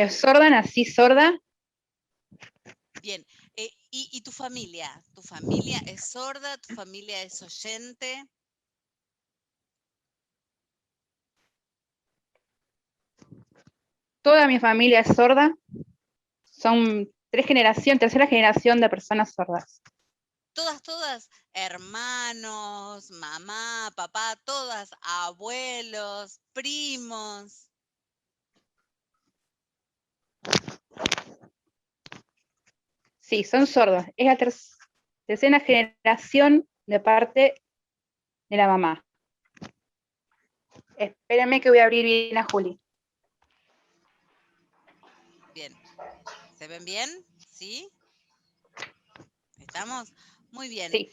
Sorda, nací sorda. Bien. ¿Y tu familia? ¿Tu familia es sorda? ¿Tu familia es oyente? Toda mi familia es sorda. Son tercera generación de personas sordas. Todas, hermanos, mamá, papá, todas, abuelos, primos. Sí, son sordos. Es la tercera generación de parte de la mamá. Espérenme que voy a abrir bien a Juli. Bien. ¿Se ven bien? ¿Sí? ¿Estamos? Muy bien. Sí.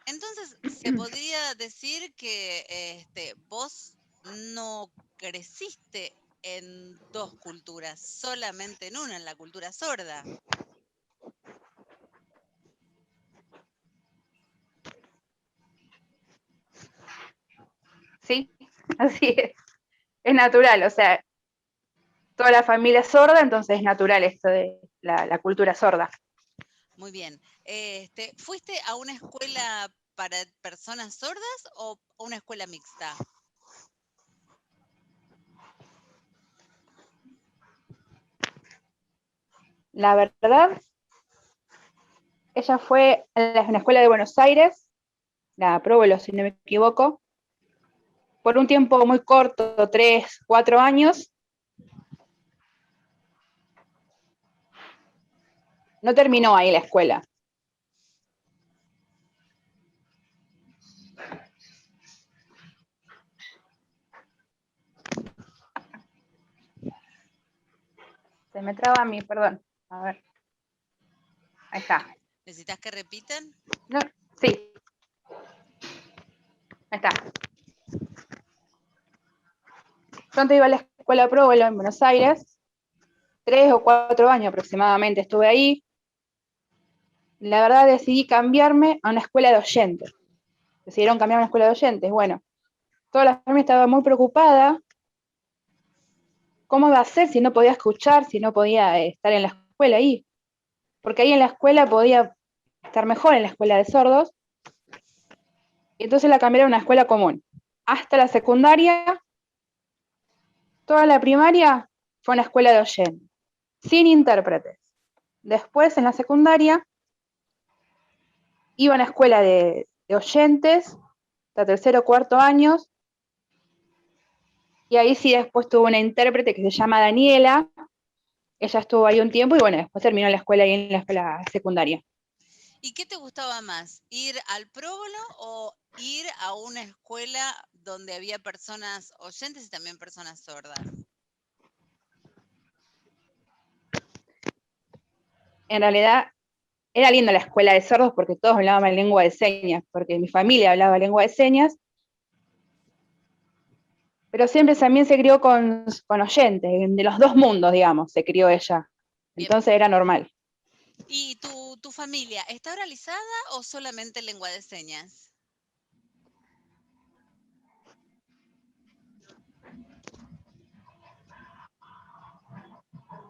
Entonces, ¿se podría decir que vos no creciste en dos culturas, solamente en una, en la cultura sorda? Sí, así es. Es natural, o sea, toda la familia es sorda, entonces es natural esto de la cultura sorda. Muy bien. ¿Fuiste a una escuela para personas sordas o una escuela mixta? La verdad, ella fue a una escuela de Buenos Aires, la Próbolo, si no me equivoco, por un tiempo muy corto, 3, 4 años. No terminó ahí la escuela. Se me traba a mí, perdón. A ver. Ahí está. ¿Necesitas que repitan? No, sí. Ahí está. Pronto iba a la escuela Próbolo en Buenos Aires. 3 o 4 años aproximadamente estuve ahí. La verdad decidí cambiarme a una escuela de oyentes. Decidieron cambiarme a una escuela de oyentes. Bueno, toda la familia estaba muy preocupada. ¿Cómo iba a ser si no podía escuchar, si no podía estar en la escuela ahí? Porque ahí en la escuela podía estar mejor en la escuela de sordos. Y entonces la cambiaron a una escuela común. Hasta la secundaria, toda la primaria fue una escuela de oyentes, sin intérpretes. Después, en la secundaria, iba a una escuela de oyentes, hasta tercero o cuarto años, y ahí sí después tuvo una intérprete que se llama Daniela. Ella estuvo ahí un tiempo y bueno, después terminó la escuela ahí en la escuela secundaria. ¿Y qué te gustaba más? ¿Ir al próbolo o ir a una escuela donde había personas oyentes y también personas sordas? En realidad, era linda la escuela de sordos porque todos hablaban lengua de señas, porque mi familia hablaba lengua de señas, pero siempre también se crió con oyentes, de los dos mundos, digamos, se crió ella. Bien. Entonces era normal. ¿Y tu familia está oralizada o solamente lengua de señas?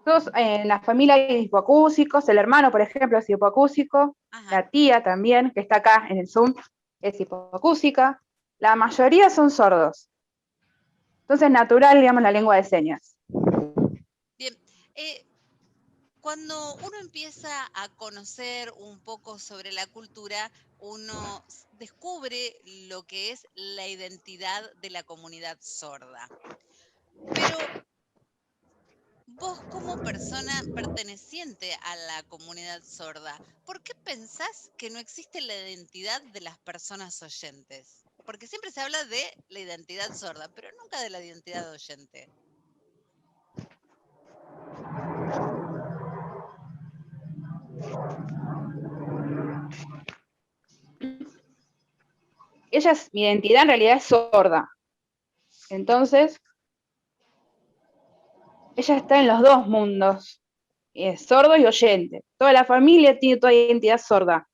Todos en la familia hay hipoacúsicos, el hermano, por ejemplo, es hipoacúsico, Ajá. la tía también, que está acá en el Zoom, es hipoacúsica. La mayoría son sordos. Entonces, natural, digamos, la lengua de señas. Bien. Cuando uno empieza a conocer un poco sobre la cultura, uno descubre lo que es la identidad de la comunidad sorda. Pero vos como persona perteneciente a la comunidad sorda, ¿por qué pensás que no existe la identidad de las personas oyentes? Porque siempre se habla de la identidad sorda, pero nunca de la identidad oyente. Mi identidad en realidad es sorda. Entonces, ella está en los dos mundos, es sordo y oyente. Toda la familia tiene toda identidad sorda.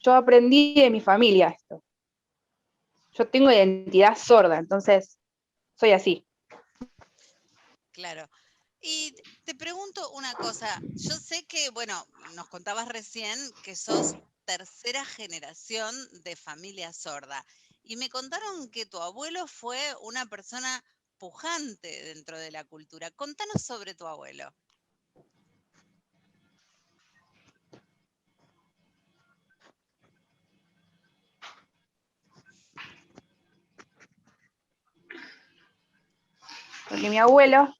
Yo aprendí de mi familia esto. Yo tengo identidad sorda, entonces soy así. Claro. Y te pregunto una cosa, yo sé que, bueno, nos contabas recién que sos tercera generación de familia sorda y me contaron que tu abuelo fue una persona pujante dentro de la cultura. Contanos sobre tu abuelo. Porque mi abuelo,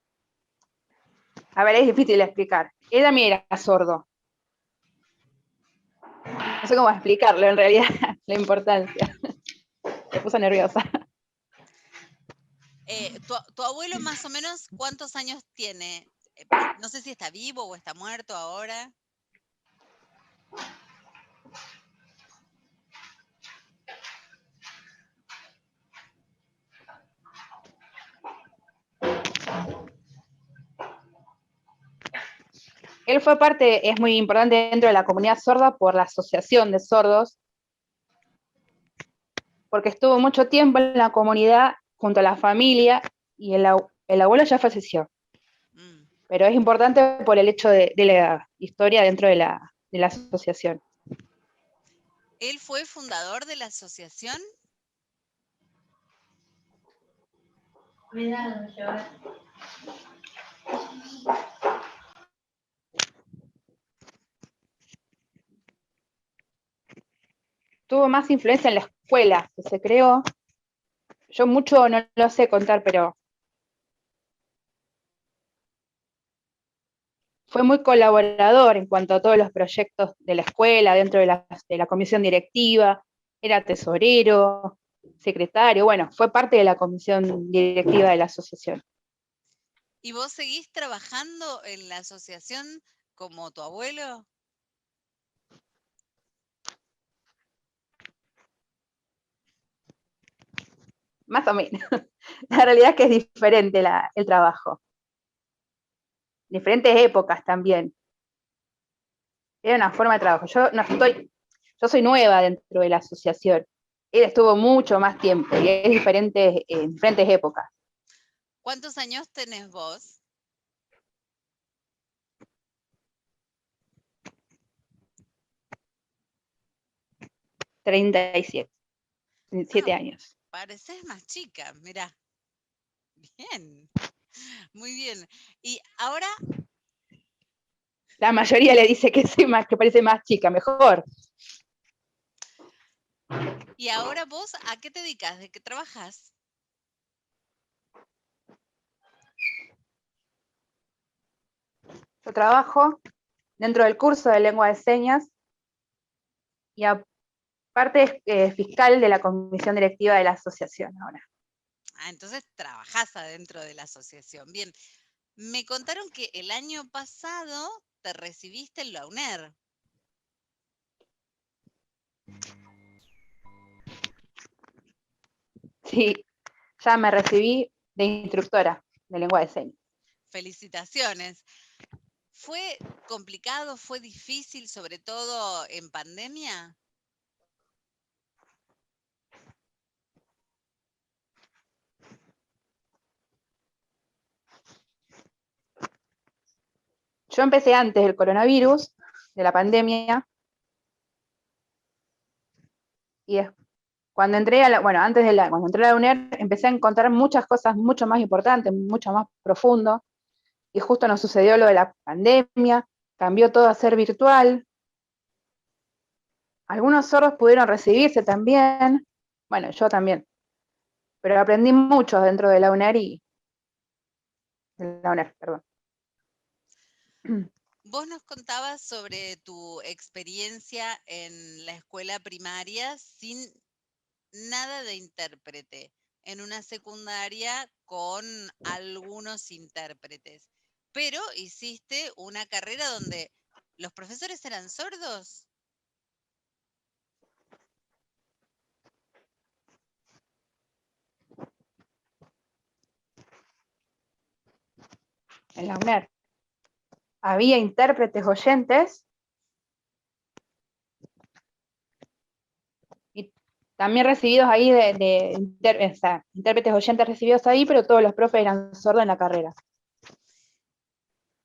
a ver, es difícil de explicar. Él también era sordo. No sé cómo explicarlo en realidad, la importancia. Me puse nerviosa. Tu abuelo más o menos, ¿cuántos años tiene? No sé si está vivo o está muerto ahora. Él fue parte, es muy importante dentro de la comunidad sorda por la Asociación de Sordos, porque estuvo mucho tiempo en la comunidad junto a la familia y el abuelo ya falleció. Mm. Pero es importante por el hecho de la historia dentro de la asociación. ¿Él fue fundador de la asociación? Cuidado, Joel. Tuvo más influencia en la escuela que se creó. Yo mucho no lo sé contar, pero fue muy colaborador en cuanto a todos los proyectos de la escuela, dentro de la comisión directiva, era tesorero, secretario, bueno, fue parte de la comisión directiva de la asociación. ¿Y vos seguís trabajando en la asociación como tu abuelo? Más o menos. La realidad es que es diferente el trabajo. Diferentes épocas también. Era una forma de trabajo. Yo soy nueva dentro de la asociación. Él estuvo mucho más tiempo y es diferente en diferentes épocas. ¿Cuántos años tenés vos? 37, Ah, 7 años. pareces más chica, mirá. Bien, muy bien. Y ahora, La mayoría le dice que soy más, que parece más chica, mejor. vos, ¿a qué te dedicas? ¿De qué trabajas? Yo trabajo dentro del curso de lengua de señas y aparte es fiscal de la comisión directiva de la asociación ahora. Ah, entonces trabajás adentro de la asociación. Bien, me contaron que el año pasado te recibiste en la UNER. Sí, ya me recibí de instructora de lengua de señas. Felicitaciones. ¿Fue complicado, fue difícil, sobre todo en pandemia? Yo empecé antes del coronavirus, de la pandemia, y cuando entré cuando entré a la UNER, empecé a encontrar muchas cosas mucho más importantes, mucho más profundo, y justo nos sucedió lo de la pandemia, cambió todo a ser virtual. Algunos sordos pudieron recibirse también, bueno, yo también, pero aprendí mucho dentro de la UNER perdón. Vos nos contabas sobre tu experiencia en la escuela primaria sin nada de intérprete, en una secundaria con algunos intérpretes, pero hiciste una carrera donde los profesores eran sordos. En la UNER había intérpretes oyentes y también recibidos ahí o sea, intérpretes oyentes recibidos ahí, pero todos los profes eran sordos en la carrera.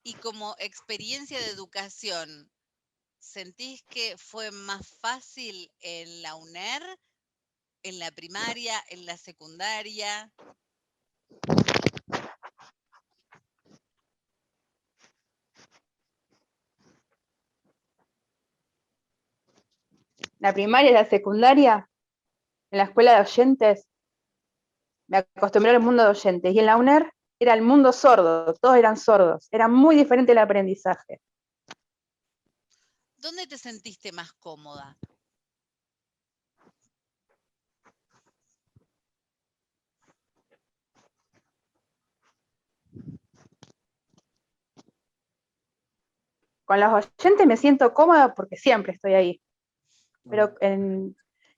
Y como experiencia de educación, ¿sentís que fue más fácil en la UNER, en la primaria, en la secundaria? La primaria y la secundaria, en la escuela de oyentes, me acostumbré al mundo de oyentes. Y en la UNER era el mundo sordo, todos eran sordos. Era muy diferente el aprendizaje. ¿Dónde te sentiste más cómoda? Con los oyentes me siento cómoda porque siempre estoy ahí. Pero en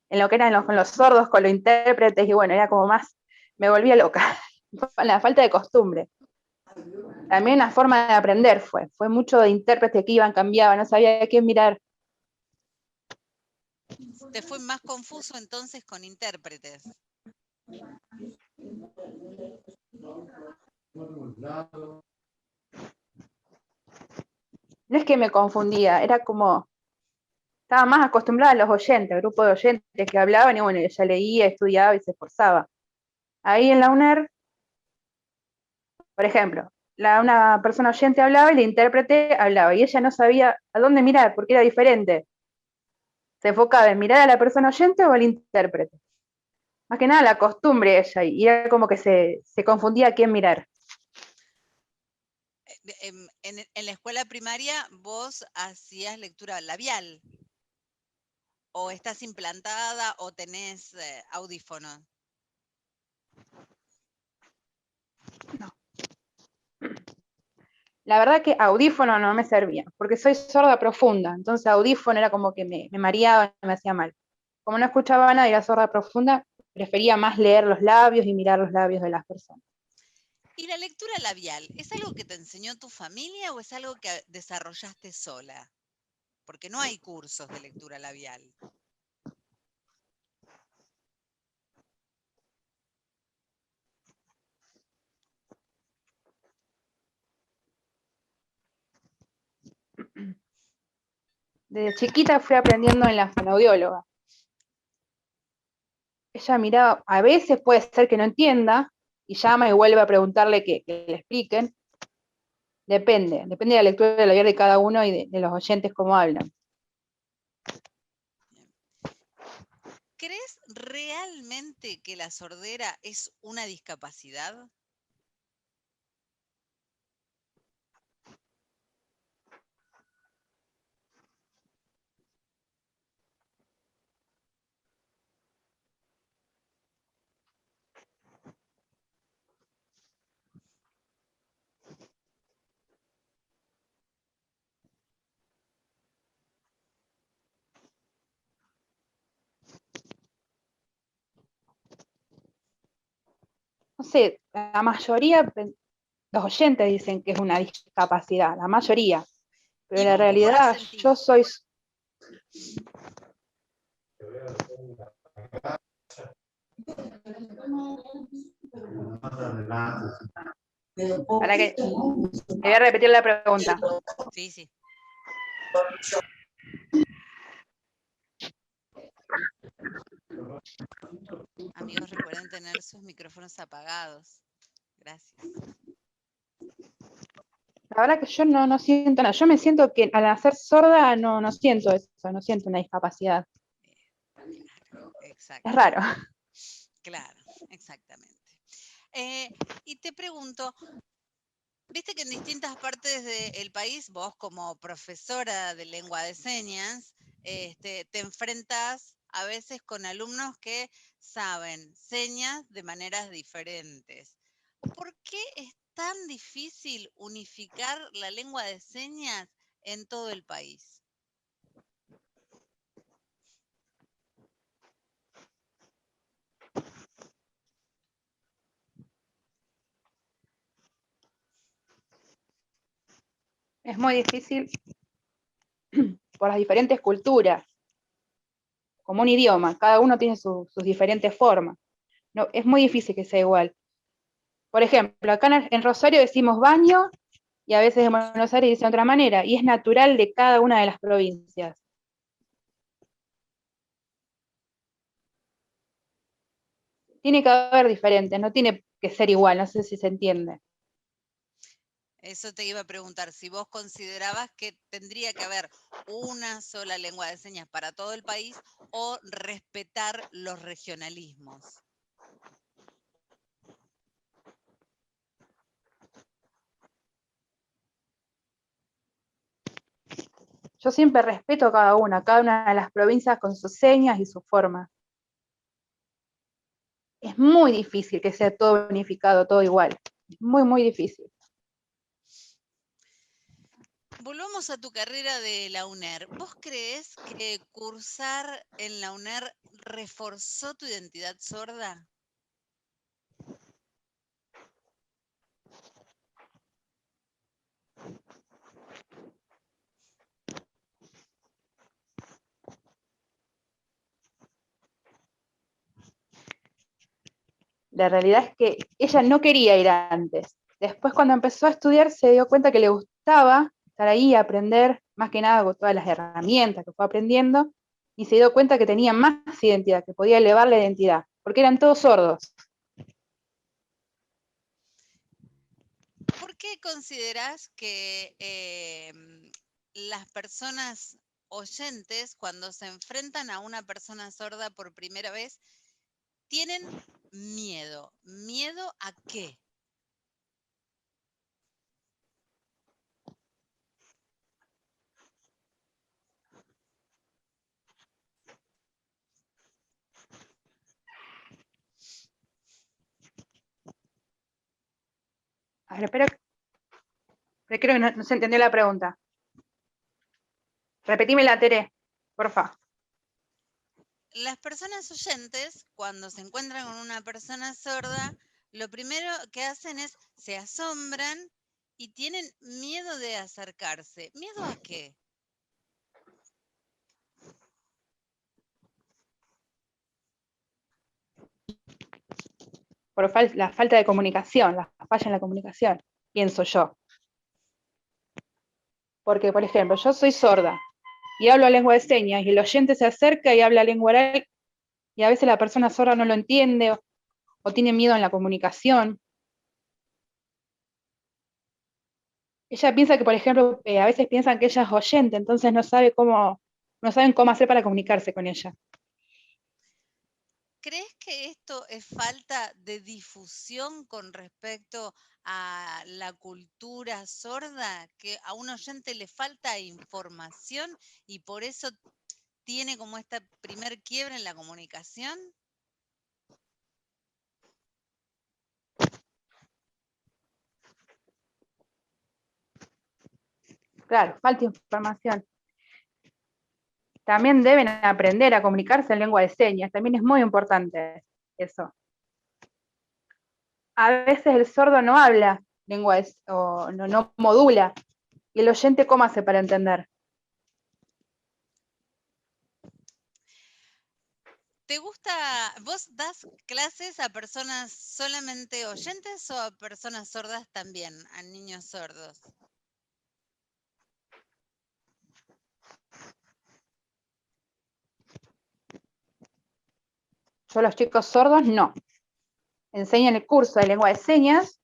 lo que eran con los sordos, con los intérpretes, y bueno, era como más, me volvía loca. La falta de costumbre. También una forma de aprender fue mucho de intérpretes que iban, cambiaban, no sabía a quién mirar. ¿Te fue más confuso entonces con intérpretes? No es que me confundía, era como, estaba más acostumbrada a los oyentes, al grupo de oyentes que hablaban, y bueno, ella leía, estudiaba y se esforzaba. Ahí en la UNER, por ejemplo, una persona oyente hablaba y el intérprete hablaba, y ella no sabía a dónde mirar, porque era diferente. Se enfocaba en mirar a la persona oyente o al intérprete. Más que nada la costumbre ella, y era como que se confundía a quién mirar. En la escuela primaria vos hacías lectura labial, o estás implantada o tenés audífonos. No. La verdad que audífono no me servía, porque soy sorda profunda, entonces audífono era como que me mareaba, me hacía mal. Como no escuchaba nada y era sorda profunda, prefería más leer los labios y mirar los labios de las personas. ¿Y la lectura labial es algo que te enseñó tu familia o es algo que desarrollaste sola? Porque no hay cursos de lectura labial. Desde chiquita fui aprendiendo en la fonoaudióloga. Ella miraba, a veces puede ser que no entienda, y llama y vuelve a preguntarle que le expliquen. Depende de la lectura labial de cada uno y de los oyentes cómo hablan. ¿Crees realmente que la sordera es una discapacidad? No sé, la mayoría, los oyentes dicen que es una discapacidad, la mayoría. Pero ¿Y en la vos cómo la realidad yo sentís? soy... Para que, te voy a repetir la pregunta. Sí, sí. Amigos, recuerden tener sus micrófonos apagados. Gracias. La verdad que yo no siento nada. Yo me siento que al nacer sorda no siento eso, no siento una discapacidad. Claro, Es raro. exactamente. Claro, exactamente. Y te pregunto, viste que en distintas partes del país, vos como profesora de lengua de señas, te enfrentas a veces con alumnos que saben señas de maneras diferentes. ¿Por qué es tan difícil unificar la lengua de señas en todo el país? Es muy difícil por las diferentes culturas, como un idioma. Cada uno tiene sus diferentes formas. Es muy difícil que sea igual. Por ejemplo, acá en Rosario decimos baño y a veces en Buenos Aires dicen de otra manera, y es natural de cada una de las provincias. Tiene que haber diferentes, no tiene que ser igual, no sé si se entiende. Eso te iba a preguntar, si vos considerabas que tendría que haber una sola lengua de señas para todo el país o respetar los regionalismos. Yo siempre respeto a cada una de las provincias con sus señas y sus formas. Es muy difícil que sea todo unificado, todo igual. Es muy, muy difícil. Volvamos a tu carrera de la UNER. ¿Vos creés que cursar en la UNER reforzó tu identidad sorda? La realidad es que ella no quería ir antes. Después, cuando empezó a estudiar, se dio cuenta que le gustaba estar ahí, aprender, más que nada con todas las herramientas que fue aprendiendo, y se dio cuenta que tenía más identidad, que podía elevar la identidad, porque eran todos sordos. ¿Por qué considerás que las personas oyentes, cuando se enfrentan a una persona sorda por primera vez, tienen miedo? ¿Miedo a qué? A ver, pero creo que no se entendió la pregunta. Repetímela, Tere, porfa. Las personas oyentes, cuando se encuentran con una persona sorda, lo primero que hacen es se asombran y tienen miedo de acercarse. ¿Miedo a qué? Por la falta de comunicación, la falla en la comunicación, pienso yo. Porque, por ejemplo, yo soy sorda y hablo lengua de señas y el oyente se acerca y habla lengua oral y a veces la persona sorda no lo entiende o tiene miedo en la comunicación. Ella piensa que, por ejemplo, a veces piensan que ella es oyente, entonces no saben cómo hacer para comunicarse con ella. ¿Crees que esto es falta de difusión con respecto a la cultura sorda? ¿Que a un oyente le falta información y por eso tiene como esta primer quiebra en la comunicación? Claro, falta información. También deben aprender a comunicarse en lengua de señas, también es muy importante eso. A veces el sordo no habla o no modula, y el oyente cómo hace para entender. ¿Te gusta, vos das clases a personas solamente oyentes o a personas sordas también, a niños sordos? Yo a los chicos sordos no. Enseño en el curso de lengua de señas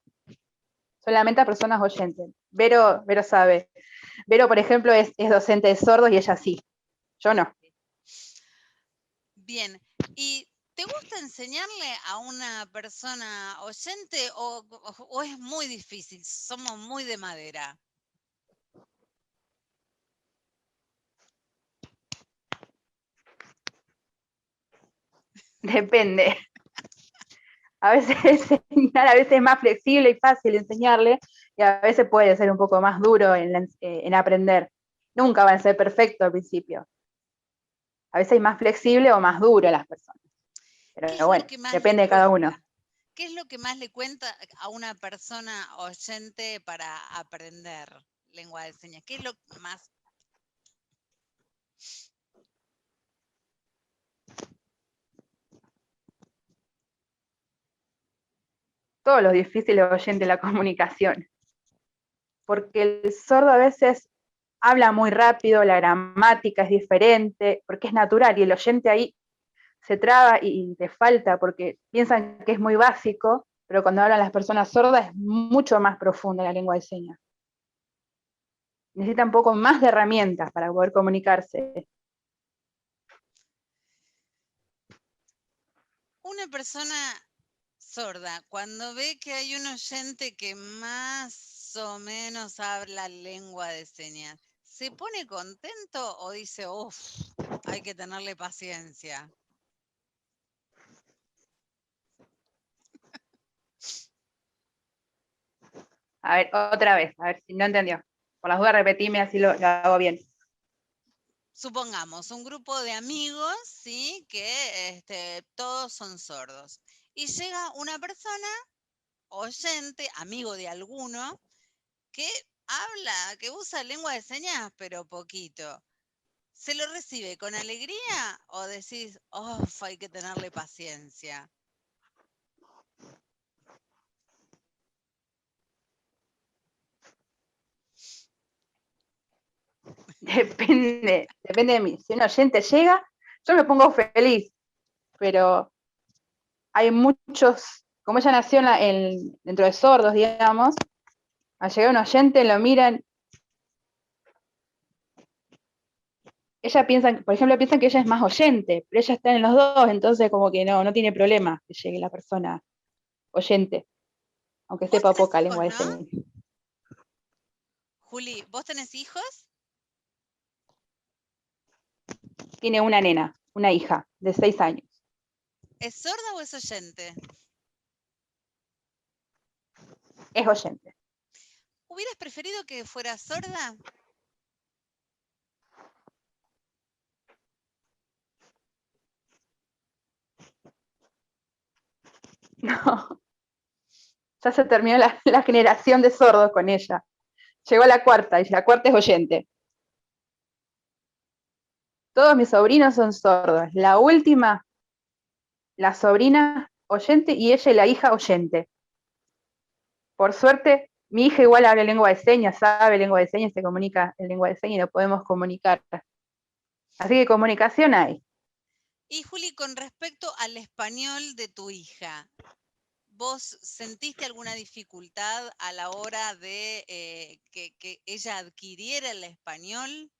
solamente a personas oyentes. Vero sabe. Vero, por ejemplo, es docente de sordos y ella sí. Yo no. Bien, ¿y te gusta enseñarle a una persona oyente o es muy difícil? Somos muy de madera. Depende. A veces enseñar, a veces es más flexible y fácil enseñarle, y a veces puede ser un poco más duro en aprender. Nunca van a ser perfectos al principio. A veces hay más flexible o más duro las personas. ¿Qué Pero es lo bueno, que más le depende de cada uno. cuesta? ¿Qué es lo que más le cuenta a una persona oyente para aprender lengua de señas? ¿Qué es lo más? Todo lo difícil oyente la comunicación. porque el sordo a veces habla muy rápido, la gramática es diferente, porque es natural, y el oyente ahí se traba y te falta, porque piensan que es muy básico, pero cuando hablan las personas sordas es mucho más profunda la lengua de señas. Necesita un poco más de herramientas para poder comunicarse. Una persona sorda, cuando ve que hay un oyente que más o menos habla lengua de señas, ¿se pone contento o dice, uff, hay que tenerle paciencia? A ver, otra vez, a ver si no entendió. Por las dudas repetime, así lo hago bien. Supongamos un grupo de amigos, ¿sí? Que todos son sordos. Y llega una persona, oyente, amigo de alguno, que habla, que usa lengua de señas, pero poquito. ¿Se lo recibe con alegría o decís, oh, hay que tenerle paciencia? Depende de mí. Si un oyente llega, yo me pongo feliz, pero hay muchos, como ella nació dentro de sordos, digamos, al llegar un oyente lo miran, ella piensa, por ejemplo, piensan que ella es más oyente, pero ella está en los dos, entonces como que no tiene problema que llegue la persona oyente, aunque Vos sepa tenés poca hijos, lengua de ¿no? señas. Juli, ¿vos tenés hijos? Tiene una nena, una hija de 6 años. ¿Es sorda o es oyente? Es oyente. ¿Hubieras preferido que fuera sorda? No, ya se terminó la generación de sordos con ella. Llegó a la cuarta, y la cuarta es oyente. Todos mis sobrinos son sordos. La última, la sobrina oyente y ella y la hija oyente. Por suerte, mi hija igual habla lengua de señas, sabe lengua de señas, se comunica en lengua de señas y nos podemos comunicar. Así que comunicación hay. Y Juli, con respecto al español de tu hija, ¿vos sentiste alguna dificultad a la hora de que ella adquiriera el español?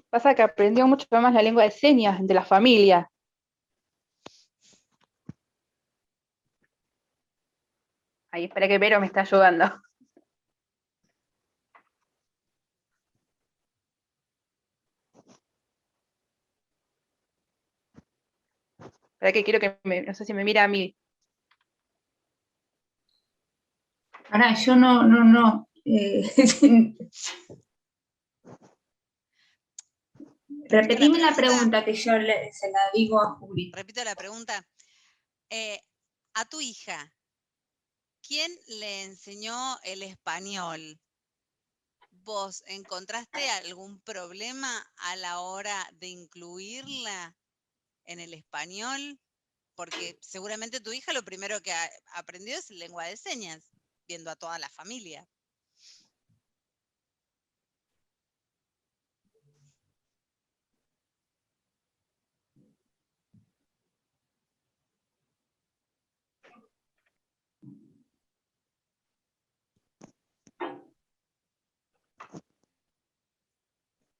Pasa que aprendió mucho más la lengua de señas de la familia. Ahí, espera que Vero me está ayudando. Espera que quiero no sé si me mira a mí. Ahora, yo no. Repetime la pregunta que yo se la digo a Juli. Repito la pregunta. A tu hija, ¿quién le enseñó el español? ¿Vos encontraste algún problema a la hora de incluirla en el español? Porque seguramente tu hija lo primero que aprendió es lengua de señas, viendo a toda la familia.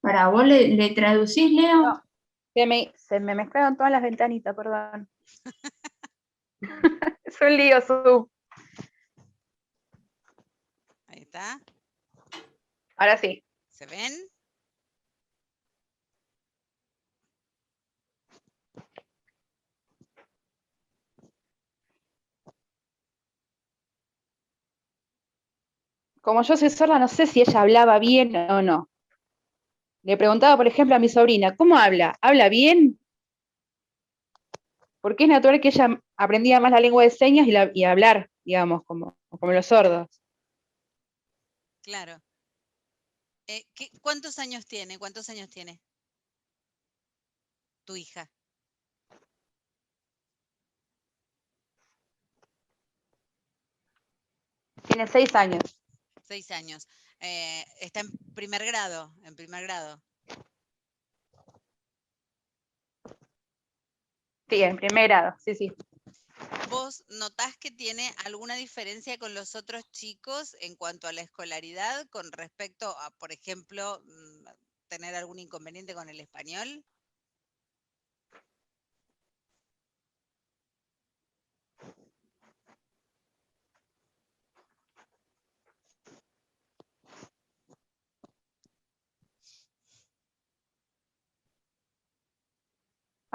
Para vos le traducís, Leo. No, se me mezclaron todas las ventanitas, perdón. Es un lío, Su. Ahí está. Ahora sí. ¿Se ven? Como yo soy sorda, no sé si ella hablaba bien o no. Le preguntaba, por ejemplo, a mi sobrina, ¿cómo habla? ¿Habla bien? Porque es natural que ella aprendía más la lengua de señas y hablar, digamos, como los sordos. Claro. ¿Cuántos años tiene? ¿Cuántos años tiene tu hija? Tiene 6 años. 6 años. Está en primer grado, Sí, en primer grado, sí, sí. ¿Vos notás que tiene alguna diferencia con los otros chicos en cuanto a la escolaridad con respecto a, por ejemplo, tener algún inconveniente con el español?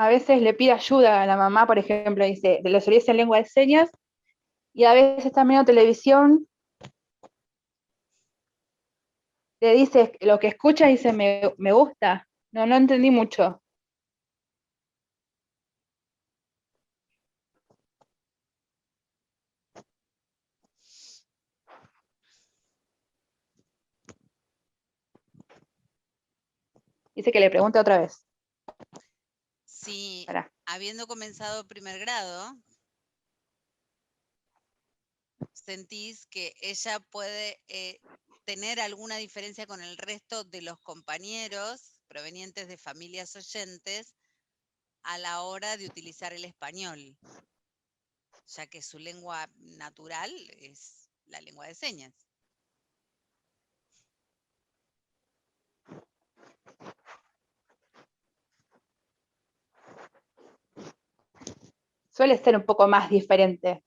A veces le pide ayuda a la mamá, por ejemplo, dice, le dice en lengua de señas, y a veces está viendo televisión, le dice lo que escucha y dice, me gusta. No entendí mucho. Dice que le pregunte otra vez. Sí, Pará. habiendo comenzado primer grado, ¿sentís que ella puede tener alguna diferencia con el resto de los compañeros provenientes de familias oyentes a la hora de utilizar el español, ya que su lengua natural es la lengua de señas? Suele ser un poco más diferente,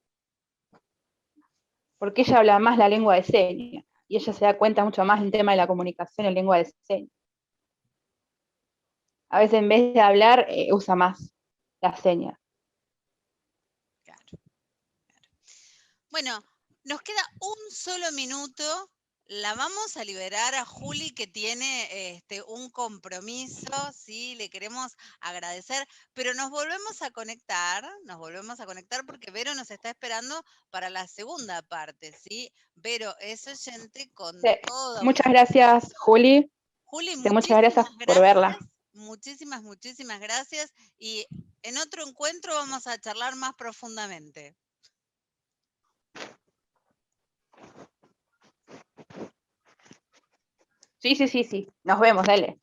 porque ella habla más la lengua de señas, y ella se da cuenta mucho más del tema de la comunicación en lengua de señas. A veces en vez de hablar, usa más la seña. Claro. Bueno, nos queda un solo minuto. La vamos a liberar a Juli, que tiene un compromiso, ¿sí? Le queremos agradecer, pero nos volvemos a conectar porque Vero nos está esperando para la segunda parte, ¿sí? Vero es oyente con Sí. toda una... Muchas gracias, Juli. Juli, Muchas gracias por verla. muchísimas gracias. Y en otro encuentro vamos a charlar más profundamente. Sí. Nos vemos, dale.